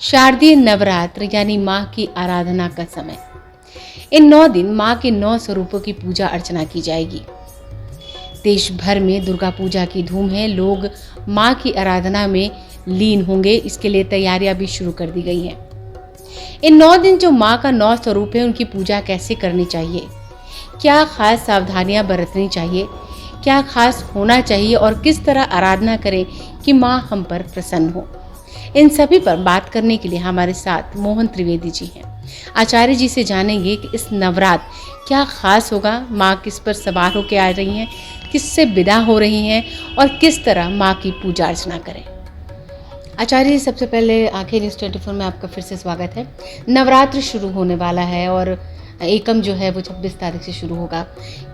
शारदीय नवरात्र यानी माँ की आराधना का समय। इन 9 दिन माँ के 9 स्वरूपों की पूजा अर्चना की जाएगी। देश भर में दुर्गा पूजा की धूम है। लोग माँ की आराधना में लीन होंगे, इसके लिए तैयारियां भी शुरू कर दी गई हैं। इन 9 दिन जो माँ का 9 स्वरूप है, उनकी पूजा कैसे करनी चाहिए, क्या खास सावधानियां बरतनी चाहिए, क्या खास होना चाहिए और किस तरह आराधना करें कि माँ हम पर प्रसन्न हो, इन सभी पर बात करने के लिए हमारे साथ मोहन त्रिवेदी जी हैं। आचार्य जी से जानेंगे कि इस नवरात्र क्या खास होगा, माँ किस पर सवार होकर आ रही हैं, किससे विदा हो रही हैं और किस तरह माँ की पूजा अर्चना करें। आचार्य जी, सबसे पहले आखिर न्यूज़ 24 में आपका फिर से स्वागत है। नवरात्र शुरू होने वाला है और एकम जो है वो 26 तारीख से शुरू होगा।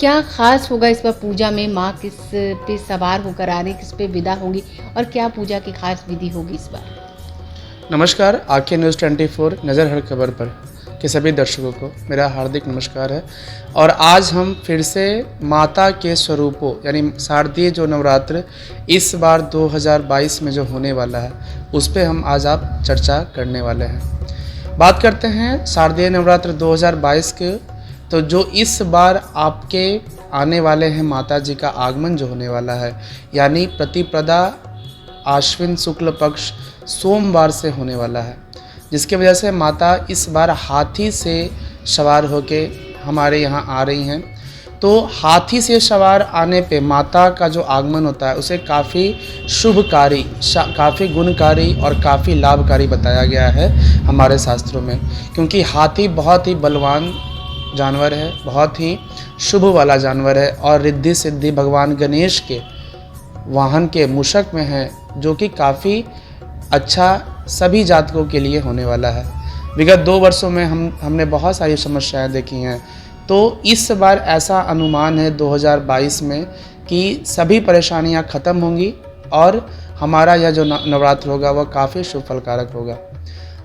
क्या खास होगा इस बार पूजा में, माँ किस पे सवार होकर आ रही, किस पे विदा होंगी और क्या पूजा की खास विधि होगी इस बार? नमस्कार। आखिर न्यूज़ 24 नज़र हर खबर पर के सभी दर्शकों को मेरा हार्दिक नमस्कार है। और आज हम फिर से माता के स्वरूपों यानी शारदीय जो नवरात्र इस बार 2022 में जो होने वाला है उस पर हम आज आप चर्चा करने वाले हैं। बात करते हैं शारदीय नवरात्र 2022 के। तो जो इस बार आपके आने वाले हैं माता जी का आगमन जो होने वाला है, यानी प्रतिपदा आश्विन शुक्ल पक्ष सोमवार से होने वाला है, जिसकी वजह से माता इस बार हाथी से सवार होके हमारे यहाँ आ रही हैं। तो हाथी से सवार आने पे माता का जो आगमन होता है उसे काफ़ी शुभकारी, काफ़ी गुणकारी और काफ़ी लाभकारी बताया गया है हमारे शास्त्रों में, क्योंकि हाथी बहुत ही बलवान जानवर है, बहुत ही शुभ वाला जानवर है और रिद्धि सिद्धि भगवान गणेश के वाहन के मूषक में है, जो कि काफ़ी अच्छा सभी जातकों के लिए होने वाला है। विगत 2 वर्षों में हमने बहुत सारी समस्याएं देखी हैं, तो इस बार ऐसा अनुमान है 2022 में कि सभी परेशानियां ख़त्म होंगी और हमारा यह जो नवरात्र होगा वह काफ़ी शुभ फलकारक होगा।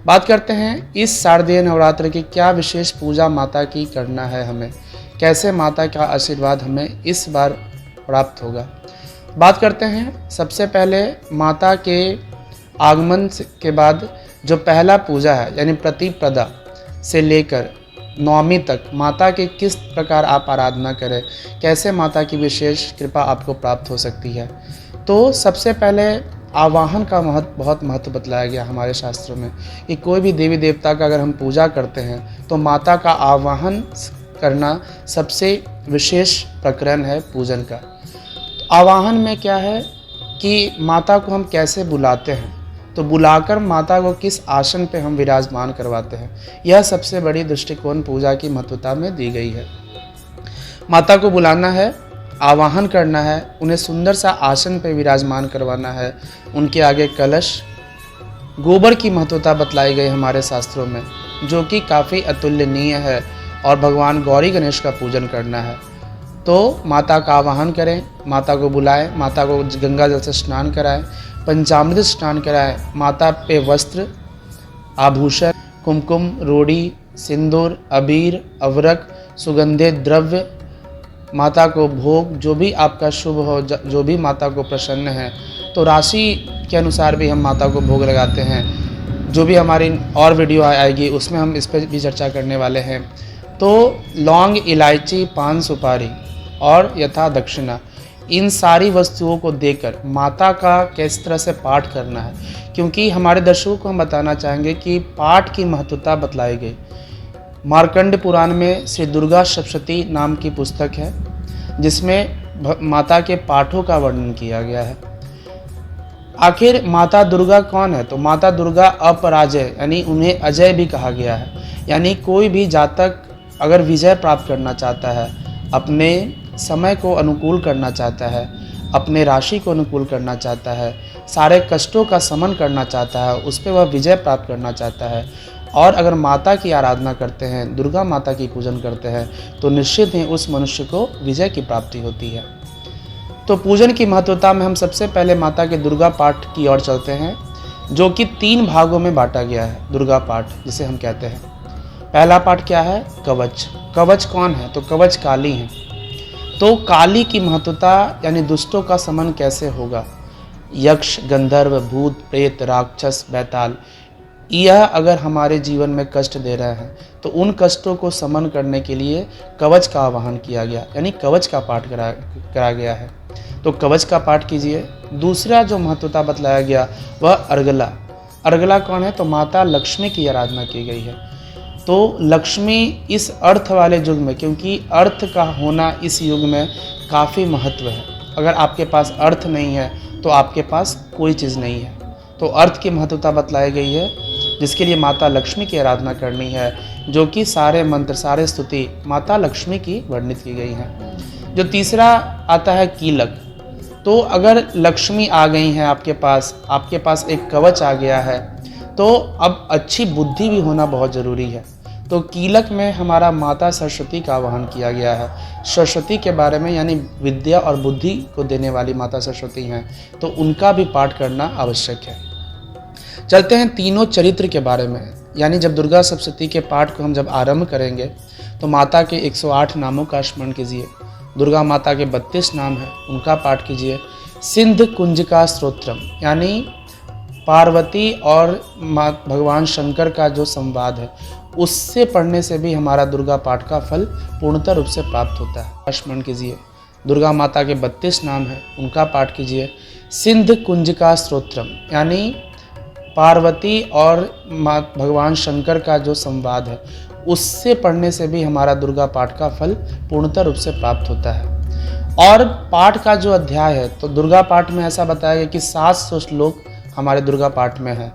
बात करते हैं इस शारदीय नवरात्र की क्या विशेष पूजा माता की करना है, हमें कैसे माता का आशीर्वाद हमें इस बार प्राप्त होगा। बात करते हैं सबसे पहले माता के आगमन के बाद जो पहला पूजा है यानी प्रतिपदा से लेकर नवमी तक माता के किस प्रकार आप आराधना करें, कैसे माता की विशेष कृपा आपको प्राप्त हो सकती है। तो सबसे पहले आवाहन का बहुत महत्व बतलाया गया हमारे शास्त्रों में कि कोई भी देवी देवता का अगर हम पूजा करते हैं तो माता का आवाहन करना सबसे विशेष प्रकरण है पूजन का। आवाहन में क्या है कि माता को हम कैसे बुलाते हैं, तो बुलाकर माता को किस आसन पे हम विराजमान करवाते हैं, यह सबसे बड़ी दृष्टिकोण पूजा की महत्वता में दी गई है। माता को बुलाना है, आवाहन करना है, उन्हें सुंदर सा आसन पे विराजमान करवाना है, उनके आगे कलश, गोबर की महत्वता बतलाई गई हमारे शास्त्रों में, जो कि काफ़ी अतुलनीय है, और भगवान गौरी गणेश का पूजन करना है। तो माता का आवाहन करें, माता को बुलाएं, माता को गंगा जल से स्नान कराएं, पंचामृत स्नान कराएं, माता पे वस्त्र, आभूषण, कुमकुम, रोड़ी, सिंदूर, अबीर, अवरक, सुगंधित द्रव्य, माता को भोग जो भी आपका शुभ हो, जो भी माता को प्रसन्न है, तो राशि के अनुसार भी हम माता को भोग लगाते हैं। जो भी हमारी और वीडियो आएगी उसमें हम इस पर भी चर्चा करने वाले हैं। तो लौंग, इलायची, पान सुपारी और यथा दक्षिणा, इन सारी वस्तुओं को देकर माता का किस तरह से पाठ करना है, क्योंकि हमारे दर्शकों को हम बताना चाहेंगे कि पाठ की महत्वता बतलाई गई। मार्कंड पुराण में श्री दुर्गा सप्तशती नाम की पुस्तक है, जिसमें माता के पाठों का वर्णन किया गया है। आखिर माता दुर्गा कौन है, तो माता दुर्गा अपराजय यानी उन्हें अजय भी कहा गया है। यानी कोई भी जातक अगर विजय प्राप्त करना चाहता है, अपने समय को अनुकूल करना चाहता है, अपने राशि को अनुकूल करना चाहता है, सारे कष्टों का शमन करना चाहता है, उस पर वह विजय प्राप्त करना चाहता है, और अगर माता की आराधना करते हैं, दुर्गा माता की पूजन करते हैं, तो निश्चित ही उस मनुष्य को विजय की प्राप्ति होती है। तो पूजन की महत्वता में हम सबसे पहले माता के दुर्गा पाठ की ओर चलते हैं, जो कि 3 भागों में बांटा गया है। दुर्गा पाठ जिसे हम कहते हैं, पहला पाठ क्या है, कवच। कवच कौन है, तो कवच काली हैं। तो काली की महत्वता यानी दुष्टों का शमन कैसे होगा, यक्ष, गंधर्व, भूत, प्रेत, राक्षस, बैताल, यह अगर हमारे जीवन में कष्ट दे रहे हैं तो उन कष्टों को समन करने के लिए कवच का आवाहन किया गया, यानी कवच का पाठ करा गया है। तो कवच का पाठ कीजिए। दूसरा जो महत्वता बतलाया गया वह अर्गला। अर्गला कौन है? तो माता लक्ष्मी की आराधना की गई है। तो लक्ष्मी इस अर्थ वाले युग में, क्योंकि अर्थ का होना इस युग में काफ़ी महत्व है। अगर आपके पास अर्थ नहीं है तो आपके पास कोई चीज़ नहीं है। तो अर्थ की महत्वता बतलाई गई है, जिसके लिए माता लक्ष्मी की आराधना करनी है, जो कि सारे मंत्र, सारे स्तुति माता लक्ष्मी की वर्णित की गई हैं। जो तीसरा आता है कीलक। तो अगर लक्ष्मी आ गई हैं आपके पास एक कवच आ गया है, तो अब अच्छी बुद्धि भी होना बहुत ज़रूरी है। तो कीलक में हमारा माता सरस्वती का आवाहन किया गया है। सरस्वती के बारे में, यानी विद्या और बुद्धि को देने वाली माता सरस्वती हैं, तो उनका भी पाठ करना आवश्यक है। चलते हैं तीनों चरित्र के बारे में। यानी जब दुर्गा सप्तशती के पाठ को हम जब आरंभ करेंगे तो माता के 108 नामों का स्मरण कीजिए। दुर्गा माता के 32 नाम हैं, उनका पाठ कीजिए। सिंध कुंजिका स्तोत्रम, यानी पार्वती और भगवान शंकर का जो संवाद है, उससे पढ़ने से भी हमारा दुर्गा पाठ का फल पूर्णतः रूप से प्राप्त होता है। स्मरण कीजिए। दुर्गा माता के 32 नाम हैं, उनका पाठ कीजिए। सिंध कुंजिका स्तोत्रम, यानी पार्वती और भगवान शंकर का जो संवाद है, उससे पढ़ने से भी हमारा दुर्गा पाठ का फल पूर्णतः रूप से प्राप्त होता है। और पाठ का जो अध्याय है, तो दुर्गा पाठ में ऐसा बताया गया कि 700 श्लोक हमारे दुर्गा पाठ में है,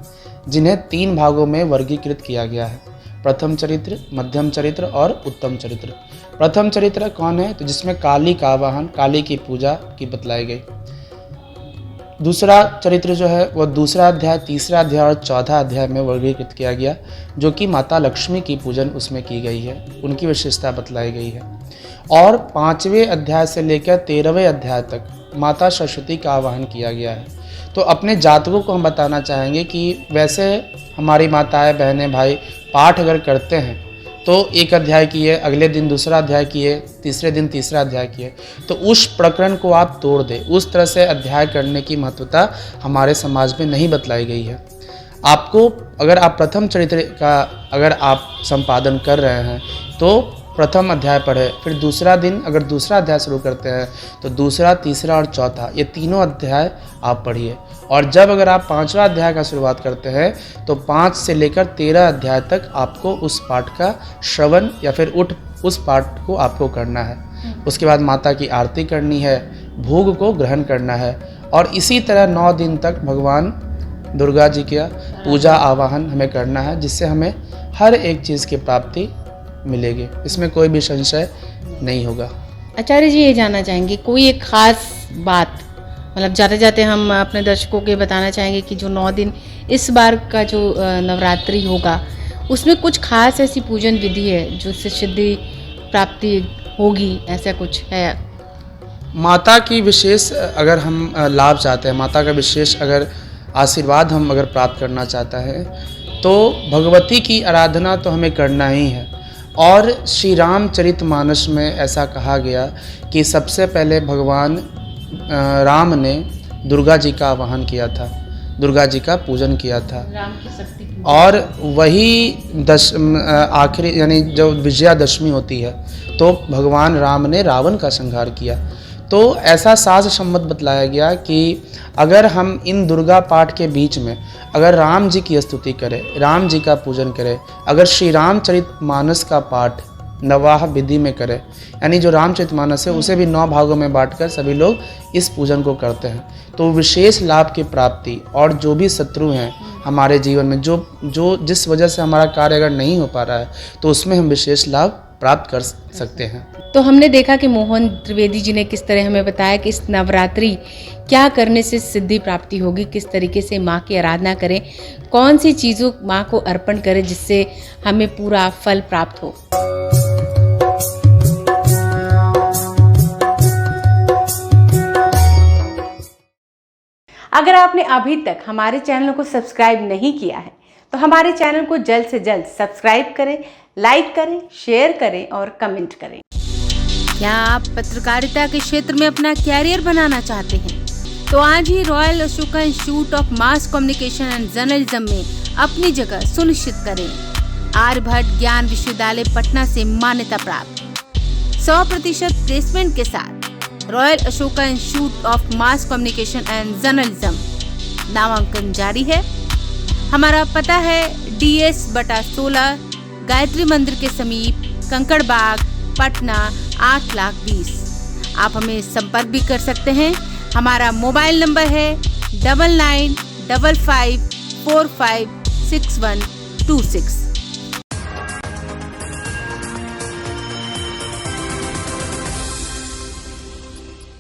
जिन्हें 3 भागों में वर्गीकृत किया गया है। प्रथम चरित्र, मध्यम चरित्र और उत्तम चरित्र। प्रथम चरित्र कौन है? तो जिसमें काली का आवाहन, काली की पूजा की बतलाई गई। दूसरा चरित्र जो है वह दूसरा अध्याय, तीसरा अध्याय और चौथा अध्याय में वर्गीकृत किया गया, जो कि माता लक्ष्मी की पूजन उसमें की गई है, उनकी विशेषता बतलाई गई है। और 5वें अध्याय से लेकर 13वें अध्याय तक माता सरस्वती का आवाहन किया गया है। तो अपने जातकों को हम बताना चाहेंगे कि वैसे हमारी माताएं, बहनें, भाई पाठ अगर करते हैं तो एक अध्याय किए, अगले दिन दूसरा अध्याय किए, तीसरे दिन तीसरा अध्याय किए, तो उस प्रकरण को आप तोड़ दें। उस तरह से अध्याय करने की महत्वता हमारे समाज में नहीं बतलाई गई है। आपको, अगर आप प्रथम चरित्र का अगर आप संपादन कर रहे हैं तो प्रथम अध्याय पढ़े, फिर दूसरा दिन अगर दूसरा अध्याय शुरू करते हैं तो दूसरा, तीसरा और चौथा, ये तीनों अध्याय आप पढ़िए। और जब अगर आप 5वां अध्याय का शुरुआत करते हैं तो 5 से लेकर 13 अध्याय तक आपको उस पाठ का श्रवण या फिर उस पाठ को आपको करना है। उसके बाद माता की आरती करनी है, भोग को ग्रहण करना है, और इसी तरह 9 दिन तक भगवान दुर्गा जी का पूजा आवाहन हमें करना है, जिससे हमें हर एक चीज़ की प्राप्ति मिलेगी। इसमें कोई भी संशय नहीं होगा। आचार्य जी, ये जानना चाहेंगे कोई एक खास बात, मतलब जाते जाते हम अपने दर्शकों के बताना चाहेंगे कि जो 9 दिन इस बार का जो नवरात्रि होगा, उसमें कुछ खास ऐसी पूजन विधि है जो सिद्धि प्राप्ति होगी, ऐसा कुछ है? माता की विशेष अगर हम लाभ चाहते हैं, माता का विशेष अगर आशीर्वाद हम अगर प्राप्त करना चाहता है, तो भगवती की आराधना तो हमें करना ही है। और श्री रामचरितमानस में ऐसा कहा गया कि सबसे पहले भगवान राम ने दुर्गा जी का आवाहन किया था, दुर्गा जी का पूजन किया था, राम की शक्ति, और वही आखिरी यानी जो विजयादशमी होती है तो भगवान राम ने रावण का संहार किया। तो ऐसा शास्त्र सम्मत बतलाया गया कि अगर हम इन दुर्गा पाठ के बीच में अगर राम जी की स्तुति करें, राम जी का पूजन करें, अगर श्री रामचरितमानस का पाठ नवाह विधि में करें, यानी जो रामचरितमानस है उसे भी 9 भागों में बांटकर सभी लोग इस पूजन को करते हैं, तो विशेष लाभ की प्राप्ति, और जो भी शत्रु हैं हमारे जीवन में, जो जिस वजह से हमारा कार्य अगर नहीं हो पा रहा है, तो उसमें हम विशेष लाभ प्राप्त कर सकते हैं। तो हमने देखा कि मोहन त्रिवेदी जी ने किस तरह हमें बताया कि इस नवरात्रि क्या करने से सिद्धि प्राप्ति होगी, किस तरीके से माँ की आराधना करें, कौन सी चीज़ों माँ को अर्पण करें जिससे हमें पूरा फल प्राप्त हो। अगर आपने अभी तक हमारे चैनल को सब्सक्राइब नहीं किया है तो हमारे चैनल को जल्द से जल्द सब्सक्राइब करें, लाइक करें, शेयर करें और कमेंट करें। क्या आप पत्रकारिता के क्षेत्र में अपना कैरियर बनाना चाहते हैं? तो आज ही royal Ashoka institute of mass communication and journalism में अपनी जगह सुनिश्चित करें। आर्यभट्ट ज्ञान विश्वविद्यालय पटना से मान्यता प्राप्त 100% प्लेसमेंट के साथ royal Ashoka institute of mass communication and journalism नामांकन जारी है। हमारा पता है DS/16 गायत्री मंदिर के समीप, कंकड़ बाग, पटना 8,20,000। आप हमें संपर्क भी कर सकते हैं। हमारा मोबाइल नंबर है 9955456126।